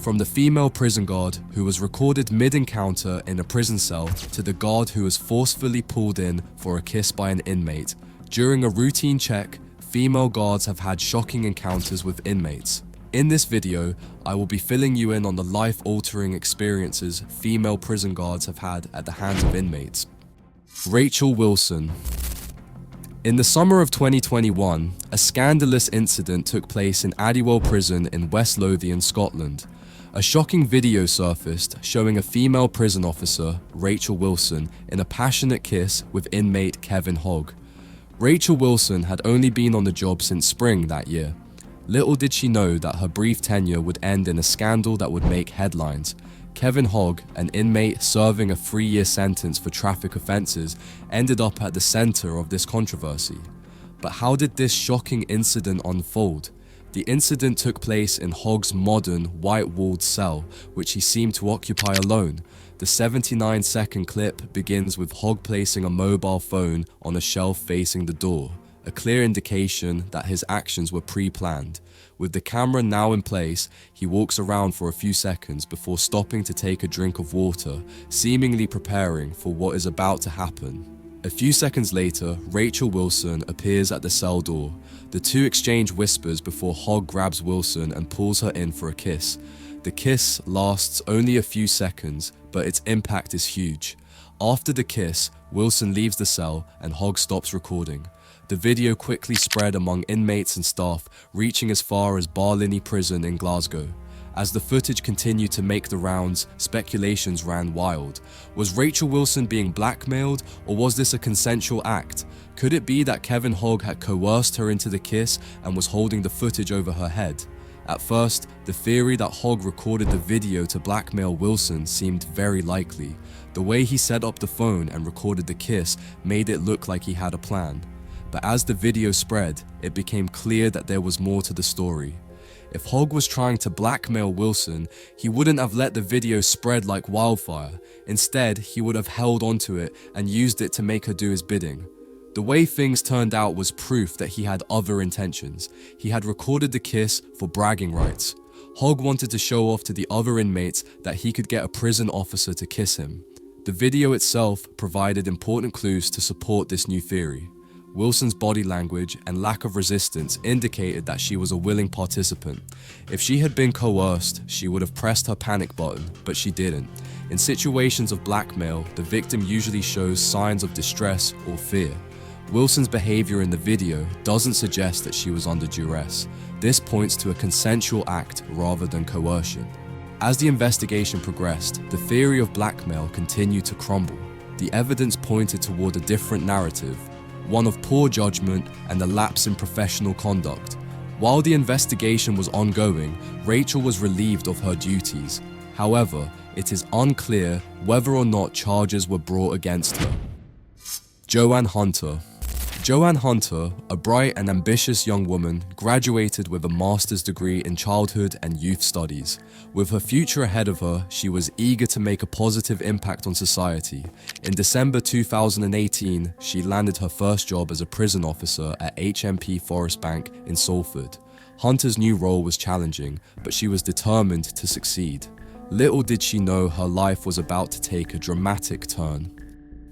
From the female prison guard who was recorded mid-encounter in a prison cell to the guard who was forcefully pulled in for a kiss by an inmate. During a routine check, female guards have had shocking encounters with inmates. In this video, I will be filling you in on the life-altering experiences female prison guards have had at the hands of inmates. Rachel Wilson. In the summer of 2021, a scandalous incident took place in Addiewell Prison in West Lothian, Scotland. A shocking video surfaced showing a female prison officer, Rachel Wilson, in a passionate kiss with inmate Kevin Hog. Rachel Wilson had only been on the job since spring that year. Little did she know that her brief tenure would end in a scandal that would make headlines. Kevin Hog, an inmate serving a 3-year sentence for traffic offences, ended up at the centre of this controversy. But how did this shocking incident unfold? The incident took place in Hog's modern, white-walled cell, which he seemed to occupy alone. The 79-second clip begins with Hog placing a mobile phone on a shelf facing the door, a clear indication that his actions were pre-planned. With the camera now in place, he walks around for a few seconds before stopping to take a drink of water, seemingly preparing for what is about to happen. A few seconds later, Rachel Wilson appears at the cell door. The two exchange whispers before Hog grabs Wilson and pulls her in for a kiss. The kiss lasts only a few seconds, but its impact is huge. After the kiss, Wilson leaves the cell and Hog stops recording. The video quickly spread among inmates and staff, reaching as far as Barlinnie Prison in Glasgow. As the footage continued to make the rounds, speculations ran wild. Was Rachel Wilson being blackmailed, or was this a consensual act? Could it be that Kevin Hog had coerced her into the kiss and was holding the footage over her head? At first, the theory that Hog recorded the video to blackmail Wilson seemed very likely. The way he set up the phone and recorded the kiss made it look like he had a plan. But as the video spread, it became clear that there was more to the story. If Hog was trying to blackmail Wilson, he wouldn't have let the video spread like wildfire. Instead, he would have held onto it and used it to make her do his bidding. The way things turned out was proof that he had other intentions. He had recorded the kiss for bragging rights. Hog wanted to show off to the other inmates that he could get a prison officer to kiss him. The video itself provided important clues to support this new theory. Wilson's body language and lack of resistance indicated that she was a willing participant. If she had been coerced, she would have pressed her panic button, but she didn't. In situations of blackmail, the victim usually shows signs of distress or fear. Wilson's behavior in the video doesn't suggest that she was under duress. This points to a consensual act rather than coercion. As the investigation progressed, the theory of blackmail continued to crumble. The evidence pointed toward a different narrative, one of poor judgment and a lapse in professional conduct. While the investigation was ongoing, Rachel was relieved of her duties. However, it is unclear whether or not charges were brought against her. Joanne Hunter. Joanne Hunter, a bright and ambitious young woman, graduated with a master's degree in childhood and youth studies. With her future ahead of her, she was eager to make a positive impact on society. In December 2018, she landed her first job as a prison officer at HMP Forest Bank in Salford. Hunter's new role was challenging, but she was determined to succeed. Little did she know her life was about to take a dramatic turn.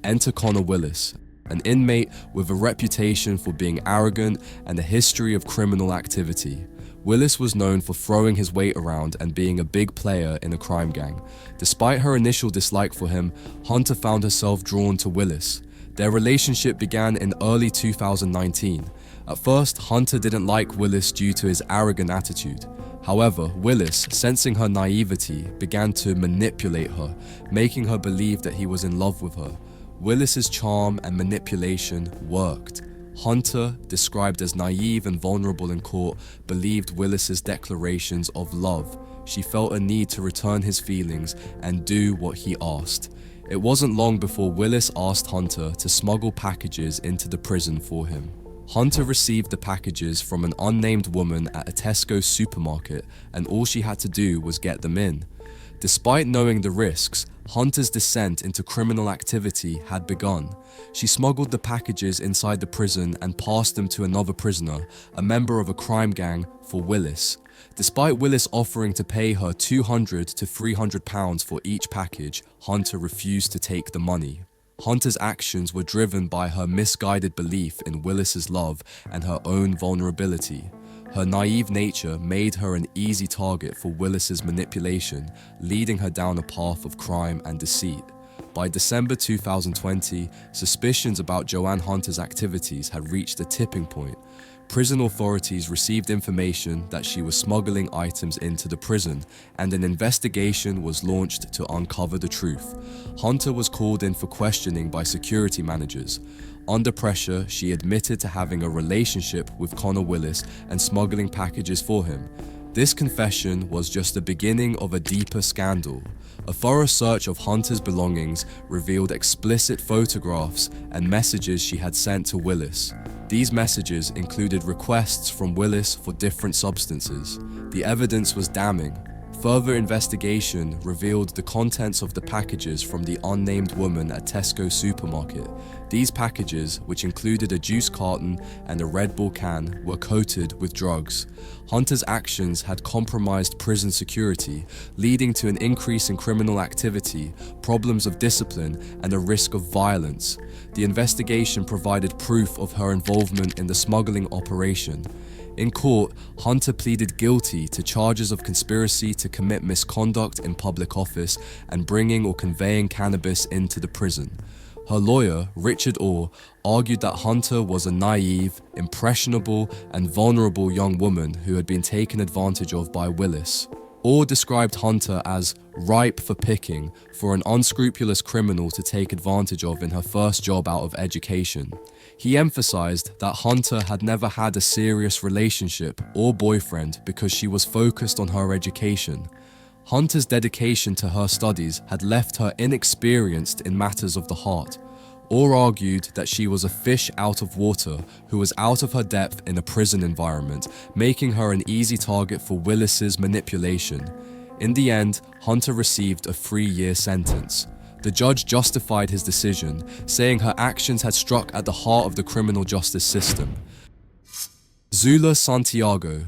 Enter Connor Willis, an inmate with a reputation for being arrogant and a history of criminal activity. Willis was known for throwing his weight around and being a big player in a crime gang. Despite her initial dislike for him, Hunter found herself drawn to Willis. Their relationship began in early 2019. At first, Hunter didn't like Willis due to his arrogant attitude. However, Willis, sensing her naivety, began to manipulate her, making her believe that he was in love with her. Willis's charm and manipulation worked. Hunter, described as naive and vulnerable in court, believed Willis's declarations of love. She felt a need to return his feelings and do what he asked. It wasn't long before Willis asked Hunter to smuggle packages into the prison for him. Hunter received the packages from an unnamed woman at a Tesco supermarket, and all she had to do was get them in. Despite knowing the risks, Hunter's descent into criminal activity had begun. She smuggled the packages inside the prison and passed them to another prisoner, a member of a crime gang, for Willis. Despite Willis offering to pay her £200 to £300 for each package, Hunter refused to take the money. Hunter's actions were driven by her misguided belief in Willis's love and her own vulnerability. Her naive nature made her an easy target for Willis's manipulation, leading her down a path of crime and deceit. By December 2020, suspicions about Joanne Hunter's activities had reached a tipping point. Prison authorities received information that she was smuggling items into the prison, and an investigation was launched to uncover the truth. Hunter was called in for questioning by security managers. Under pressure, she admitted to having a relationship with Connor Willis and smuggling packages for him. This confession was just the beginning of a deeper scandal. A thorough search of Hunter's belongings revealed explicit photographs and messages she had sent to Willis. These messages included requests from Willis for different substances. The evidence was damning. Further investigation revealed the contents of the packages from the unnamed woman at Tesco supermarket. These packages, which included a juice carton and a Red Bull can, were coated with drugs. Hunter's actions had compromised prison security, leading to an increase in criminal activity, problems of discipline, and a risk of violence. The investigation provided proof of her involvement in the smuggling operation. In court, Hunter pleaded guilty to charges of conspiracy to commit misconduct in public office and bringing or conveying cannabis into the prison. Her lawyer, Richard Orr, argued that Hunter was a naive, impressionable, and vulnerable young woman who had been taken advantage of by Willis. Orr described Hunter as ripe for picking for an unscrupulous criminal to take advantage of in her first job out of education. He emphasized that Hunter had never had a serious relationship or boyfriend because she was focused on her education. Hunter's dedication to her studies had left her inexperienced in matters of the heart. Orr argued that she was a fish out of water who was out of her depth in a prison environment, making her an easy target for Willis's manipulation. In the end, Hunter received a 3-year sentence. The judge justified his decision, saying her actions had struck at the heart of the criminal justice system. Zula Santiago.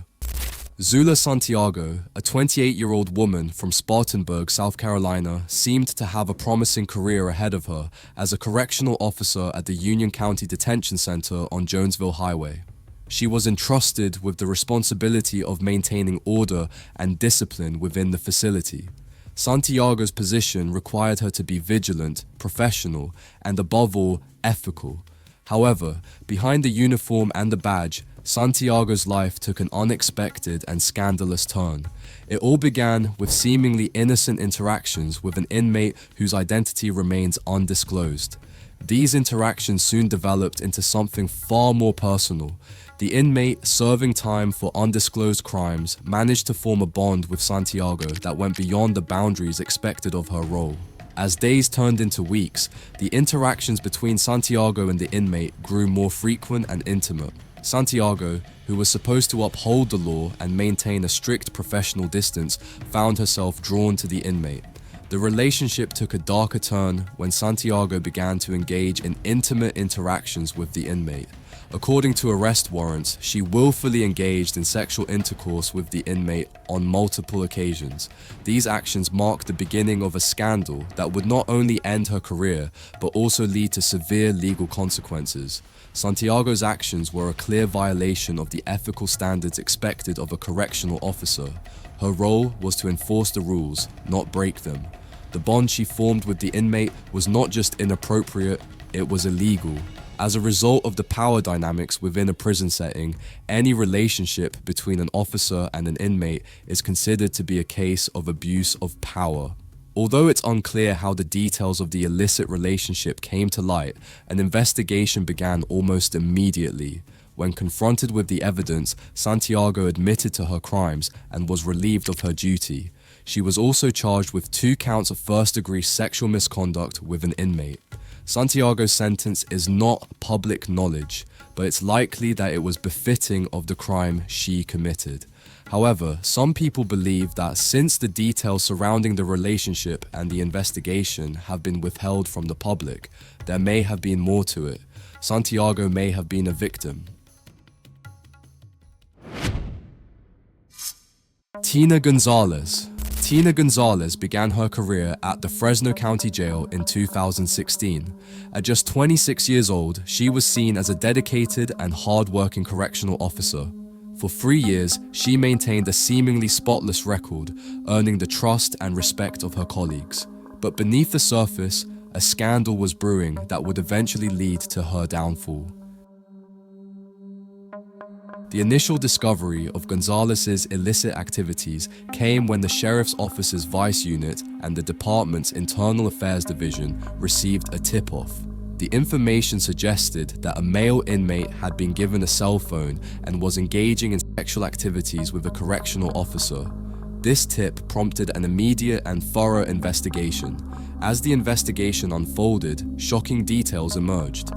Zula Santiago, a 28-year-old woman from Spartanburg, South Carolina, seemed to have a promising career ahead of her as a correctional officer at the Union County Detention Center on Jonesville Highway. She was entrusted with the responsibility of maintaining order and discipline within the facility. Santiago's position required her to be vigilant, professional, and above all, ethical. However, behind the uniform and the badge, Santiago's life took an unexpected and scandalous turn. It all began with seemingly innocent interactions with an inmate whose identity remains undisclosed. These interactions soon developed into something far more personal. The inmate, serving time for undisclosed crimes, managed to form a bond with Santiago that went beyond the boundaries expected of her role. As days turned into weeks, the interactions between Santiago and the inmate grew more frequent and intimate. Santiago, who was supposed to uphold the law and maintain a strict professional distance, found herself drawn to the inmate. The relationship took a darker turn when Santiago began to engage in intimate interactions with the inmate. According to arrest warrants, she willfully engaged in sexual intercourse with the inmate on multiple occasions. These actions marked the beginning of a scandal that would not only end her career, but also lead to severe legal consequences. Santiago's actions were a clear violation of the ethical standards expected of a correctional officer. Her role was to enforce the rules, not break them. The bond she formed with the inmate was not just inappropriate, it was illegal. As a result of the power dynamics within a prison setting, any relationship between an officer and an inmate is considered to be a case of abuse of power. Although it's unclear how the details of the illicit relationship came to light, an investigation began almost immediately. When confronted with the evidence, Santiago admitted to her crimes and was relieved of her duty. She was also charged with 2 counts of first-degree sexual misconduct with an inmate. Santiago's sentence is not public knowledge, but it's likely that it was befitting of the crime she committed. However, some people believe that since the details surrounding the relationship and the investigation have been withheld from the public, there may have been more to it. Santiago may have been a victim. Tina Gonzalez. Tina Gonzalez began her career at the Fresno County Jail in 2016. At just 26 years old, she was seen as a dedicated and hard-working correctional officer. For 3 years, she maintained a seemingly spotless record, earning the trust and respect of her colleagues. But beneath the surface, a scandal was brewing that would eventually lead to her downfall. The initial discovery of Gonzalez's illicit activities came when the Sheriff's Office's Vice Unit and the department's Internal Affairs Division received a tip-off. The information suggested that a male inmate had been given a cell phone and was engaging in sexual activities with a correctional officer. This tip prompted an immediate and thorough investigation. As the investigation unfolded, shocking details emerged.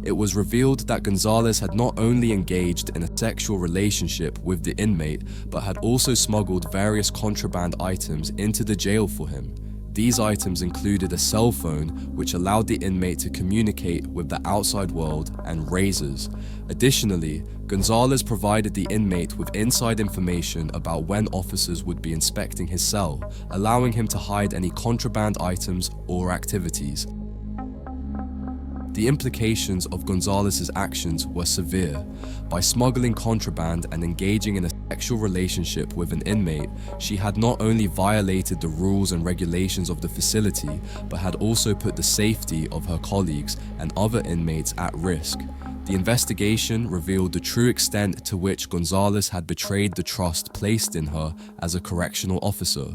It was revealed that Gonzalez had not only engaged in a sexual relationship with the inmate, but had also smuggled various contraband items into the jail for him. These items included a cell phone, which allowed the inmate to communicate with the outside world, and razors. Additionally, Gonzalez provided the inmate with inside information about when officers would be inspecting his cell, allowing him to hide any contraband items or activities. The implications of Gonzalez's actions were severe. By smuggling contraband and engaging in a sexual relationship with an inmate, she had not only violated the rules and regulations of the facility, but had also put the safety of her colleagues and other inmates at risk. The investigation revealed the true extent to which Gonzalez had betrayed the trust placed in her as a correctional officer.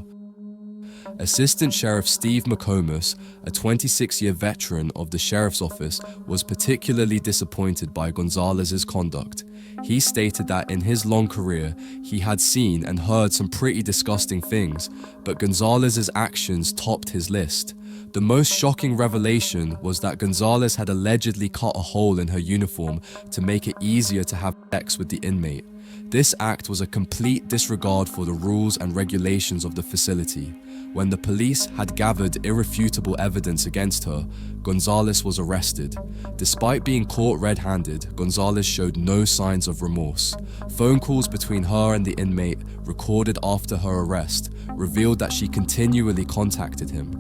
Assistant Sheriff Steve McComas, a 26-year veteran of the Sheriff's Office, was particularly disappointed by Gonzalez's conduct. He stated that in his long career, he had seen and heard some pretty disgusting things, but Gonzalez's actions topped his list. The most shocking revelation was that Gonzalez had allegedly cut a hole in her uniform to make it easier to have sex with the inmate. This act was a complete disregard for the rules and regulations of the facility. When the police had gathered irrefutable evidence against her, Gonzalez was arrested. Despite being caught red-handed, Gonzalez showed no signs of remorse. Phone calls between her and the inmate, recorded after her arrest, revealed that she continually contacted him.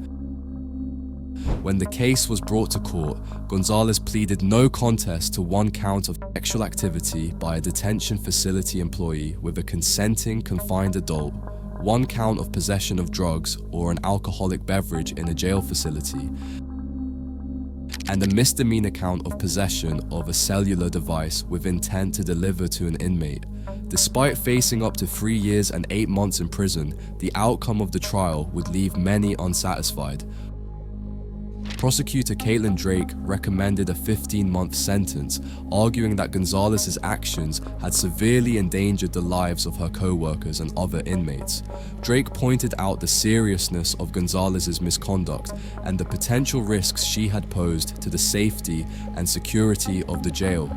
When the case was brought to court, Gonzalez pleaded no contest to one count of sexual activity by a detention facility employee with a consenting confined adult, one count of possession of drugs or an alcoholic beverage in a jail facility, and a misdemeanor count of possession of a cellular device with intent to deliver to an inmate. Despite facing up to 3 years and 8 months in prison, the outcome of the trial would leave many unsatisfied. Prosecutor Caitlin Drake recommended a 15-month sentence, arguing that Gonzalez's actions had severely endangered the lives of her co-workers and other inmates. Drake pointed out the seriousness of Gonzalez's misconduct and the potential risks she had posed to the safety and security of the jail.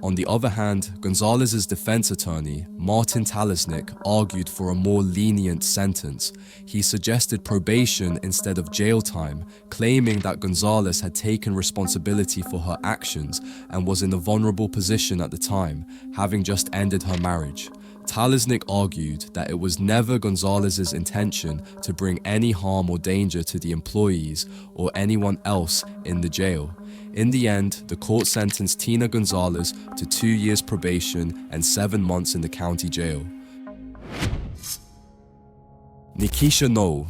On the other hand, Gonzalez's defense attorney, Martin Talisnik, argued for a more lenient sentence. He suggested probation instead of jail time, claiming that Gonzalez had taken responsibility for her actions and was in a vulnerable position at the time, having just ended her marriage. Talisnik argued that it was never Gonzalez's intention to bring any harm or danger to the employees or anyone else in the jail. In the end, the court sentenced Tina Gonzalez to 2 years probation and 7 months in the county jail. Nikisha Knoll.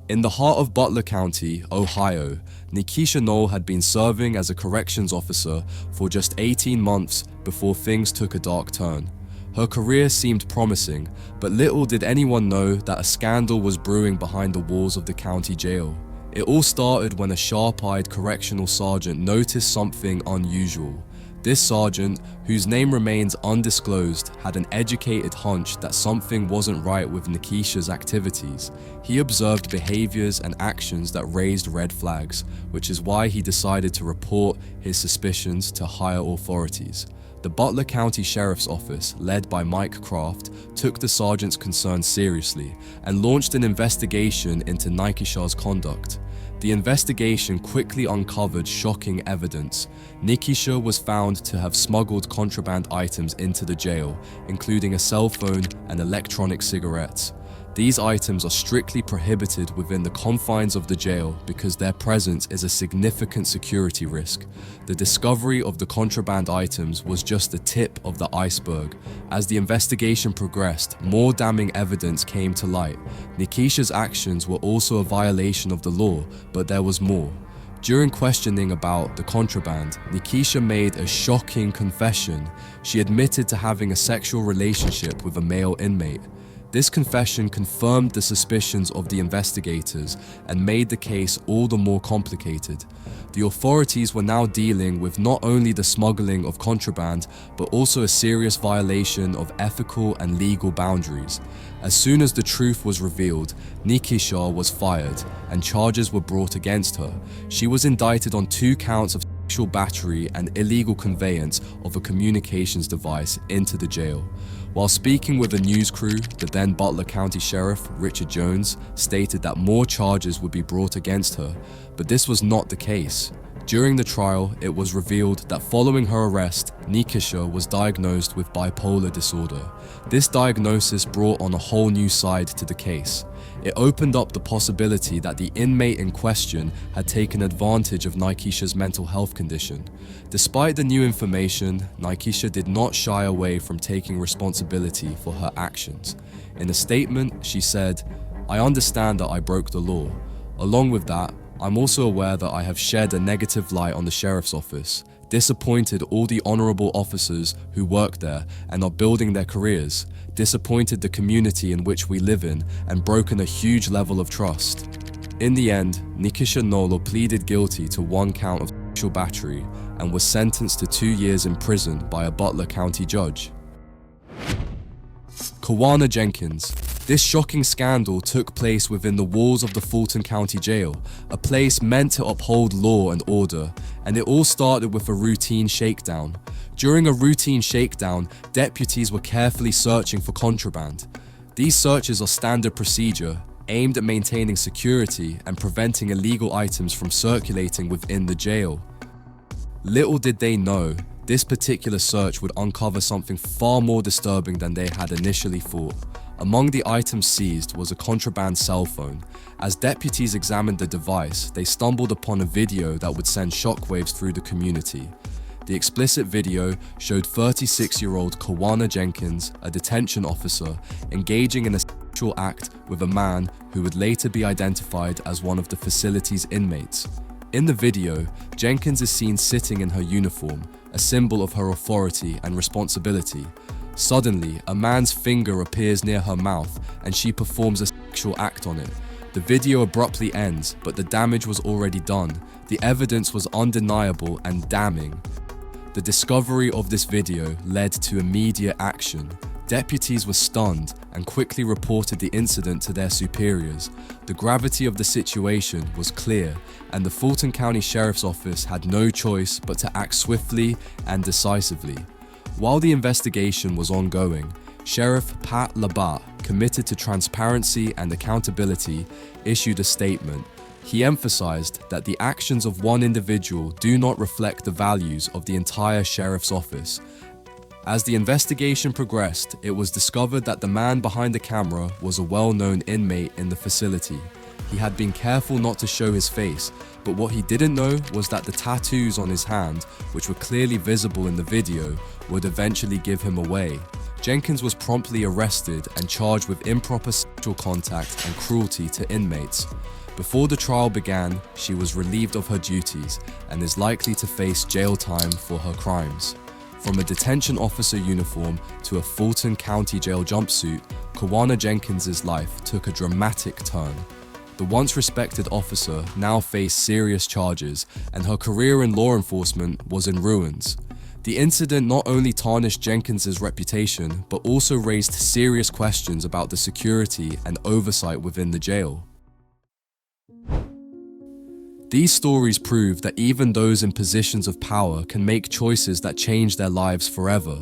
In the heart of Butler County, Ohio, Nikisha Knoll had been serving as a corrections officer for just 18 months before things took a dark turn. Her career seemed promising, but little did anyone know that a scandal was brewing behind the walls of the county jail. It all started when a sharp-eyed correctional sergeant noticed something unusual. This sergeant, whose name remains undisclosed, had an educated hunch that something wasn't right with Nikisha's activities. He observed behaviors and actions that raised red flags, which is why he decided to report his suspicions to higher authorities. The Butler County Sheriff's Office, led by Mike Kraft, took the sergeant's concerns seriously and launched an investigation into Nikisha's conduct. The investigation quickly uncovered shocking evidence. Nikisha was found to have smuggled contraband items into the jail, including a cell phone and electronic cigarettes. These items are strictly prohibited within the confines of the jail because their presence is a significant security risk. The discovery of the contraband items was just the tip of the iceberg. As the investigation progressed, more damning evidence came to light. Nikisha's actions were also a violation of the law, but there was more. During questioning about the contraband, Nikisha made a shocking confession. She admitted to having a sexual relationship with a male inmate. This confession confirmed the suspicions of the investigators and made the case all the more complicated. The authorities were now dealing with not only the smuggling of contraband, but also a serious violation of ethical and legal boundaries. As soon as the truth was revealed, Nikisha was fired and charges were brought against her. She was indicted on 2 counts of sexual battery and illegal conveyance of a communications device into the jail. While speaking with a news crew, the then Butler County Sheriff, Richard Jones, stated that more charges would be brought against her, but this was not the case. During the trial, it was revealed that following her arrest, Nikisha was diagnosed with bipolar disorder. This diagnosis brought on a whole new side to the case. It opened up the possibility that the inmate in question had taken advantage of Nikisha's mental health condition. Despite the new information, Nikisha did not shy away from taking responsibility for her actions. In a statement, she said, "I understand that I broke the law. Along with that, I'm also aware that I have shed a negative light on the sheriff's office, disappointed all the honorable officers who work there and are building their careers, disappointed the community in which we live in, and broken a huge level of trust." In the end, Nikisha Nolo pleaded guilty to 1 count of sexual battery and was sentenced to 2 years in prison by a Butler County judge. Kawana Jenkins. This shocking scandal took place within the walls of the Fulton County Jail, a place meant to uphold law and order, and it all started with a routine shakedown. During a routine shakedown, deputies were carefully searching for contraband. These searches are standard procedure, aimed at maintaining security and preventing illegal items from circulating within the jail. Little did they know, this particular search would uncover something far more disturbing than they had initially thought. Among the items seized was a contraband cell phone. As deputies examined the device, they stumbled upon a video that would send shockwaves through the community. The explicit video showed 36-year-old Kawana Jenkins, a detention officer, engaging in a sexual act with a man who would later be identified as one of the facility's inmates. In the video, Jenkins is seen sitting in her uniform, a symbol of her authority and responsibility. Suddenly, a man's finger appears near her mouth and she performs a sexual act on it. The video abruptly ends, but the damage was already done. The evidence was undeniable and damning. The discovery of this video led to immediate action. Deputies were stunned and quickly reported the incident to their superiors. The gravity of the situation was clear, and the Fulton County Sheriff's Office had no choice but to act swiftly and decisively. While the investigation was ongoing, Sheriff Pat Labat, committed to transparency and accountability, issued a statement. He emphasized that the actions of one individual do not reflect the values of the entire sheriff's office. As the investigation progressed, it was discovered that the man behind the camera was a well-known inmate in the facility. He had been careful not to show his face, but what he didn't know was that the tattoos on his hand, which were clearly visible in the video, would eventually give him away. Jenkins was promptly arrested and charged with improper sexual contact and cruelty to inmates. Before the trial began, she was relieved of her duties and is likely to face jail time for her crimes. From a detention officer uniform to a Fulton County Jail jumpsuit, Kawana Jenkins' life took a dramatic turn. The once respected officer now faced serious charges, and her career in law enforcement was in ruins. The incident not only tarnished Jenkins' reputation, but also raised serious questions about the security and oversight within the jail. These stories prove that even those in positions of power can make choices that change their lives forever.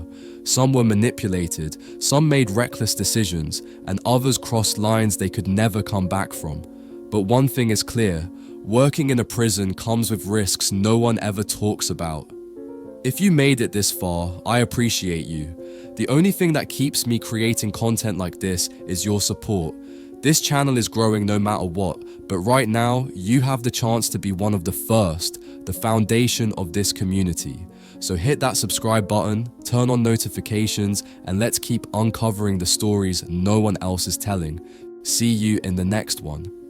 Some were manipulated, some made reckless decisions, and others crossed lines they could never come back from. But one thing is clear, working in a prison comes with risks no one ever talks about. If you made it this far, I appreciate you. The only thing that keeps me creating content like this is your support. This channel is growing no matter what, but right now, you have the chance to be one of the first, the foundation of this community. So hit that subscribe button, turn on notifications, and let's keep uncovering the stories no one else is telling. See you in the next one.